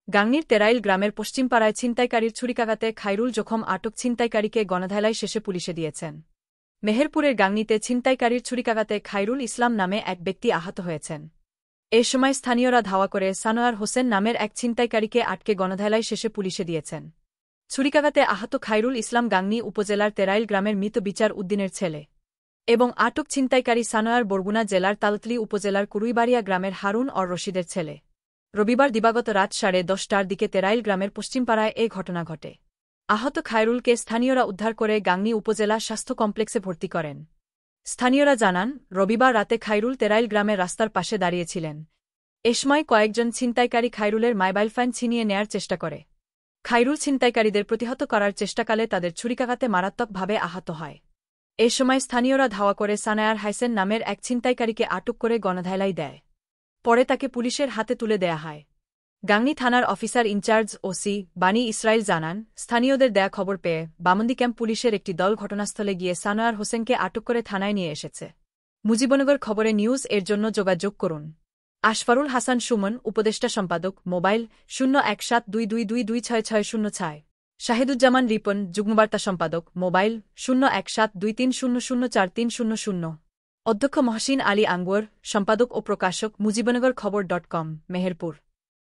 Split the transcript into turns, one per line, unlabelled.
গাংনীর তেরাইল গ্রামের পশ্চিমপাড়ায় ছিনতাইকারীর ছুরিকাঘাতে খাইরুল জখম আটক ছিনতাইকারীকে গণধেলাই শেষে পুলিশে দিয়েছেন। মেহেরপুরের গাংনীতে ছিনতাইকারীর ছুরিকাঘাতে খাইরুল ইসলাম নামে এক ব্যক্তি আহত হয়েছেন। এ সময় স্থানীয়রা ধাওয়া করে সানোয়ার হোসেন নামের এক ছিনতাইকারীকে আটকে গণধেলাই শেষে পুলিশে দিয়েছেন। ছুরিকাঘাতে আহত খাইরুল ইসলাম গাংনী উপজেলার তেরাইল গ্রামের মৃত বিচার উদ্দিনের ছেলে এবং আটক ছিনতাইকারী সানোয়ার বরগুনা জেলার তালতলি উপজেলার কুরুইবাড়িয়া গ্রামের হারুন অর রশিদের ছেলে। রবিবার দিবাগত রাত 10:30টার দিকে তেরাইল গ্রামের পশ্চিমপাড়ায় এ ঘটনা ঘটে। আহত খায়রুলকে স্থানীয়রা উদ্ধার করে গাংনী উপজেলা স্বাস্থ্য কমপ্লেক্সে ভর্তি করেন। স্থানীয়রা জানান, রবিবার রাতে খায়রুল তেরাইল গ্রামের রাস্তার পাশে দাঁড়িয়েছিলেন। এ সময় কয়েকজন ছিনতাইকারী খায়রুলের মোবাইল ফোন ছিনিয়ে নেয়ার চেষ্টা করে। খায়রুল ছিনতাইকারীদের প্রতিহত করার চেষ্টাকালে তাদের ছুরিকাঘাতে মারাত্মকভাবে আহত হয়। এ সময় স্থানীয়রা ধাওয়া করে সানায়ার হাইসেন নামের এক ছিনতাইকারীকে আটক করে গণধেলাই দেয়। পরে তাকে পুলিশের হাতে তুলে দেয়া হয়। গাংনী থানার অফিসার ইনচার্জ ওসি বানি ইসরাইল জানান, স্থানীয়দের দেয়া খবর পেয়ে বামন্দি ক্যাম্প পুলিশের একটি দল ঘটনাস্থলে গিয়ে সানোয়ার হোসেনকে আটক করে থানায় নিয়ে এসেছে। মুজিবনগর খবরে নিউজ এর জন্য যোগাযোগ করুন। আশফারুল হাসান সুমন, উপদেষ্টা সম্পাদক, মোবাইল 017222266006। শাহিদুজ্জামান রিপন, যুগ্মবার্তা সম্পাদক, মোবাইল 017230043000। অধ্যক্ষ মহসিন আলী আঙ্গুর, সম্পাদক ও প্রকাশক, মুজিবনগর খবর.com, মেহেরপুর।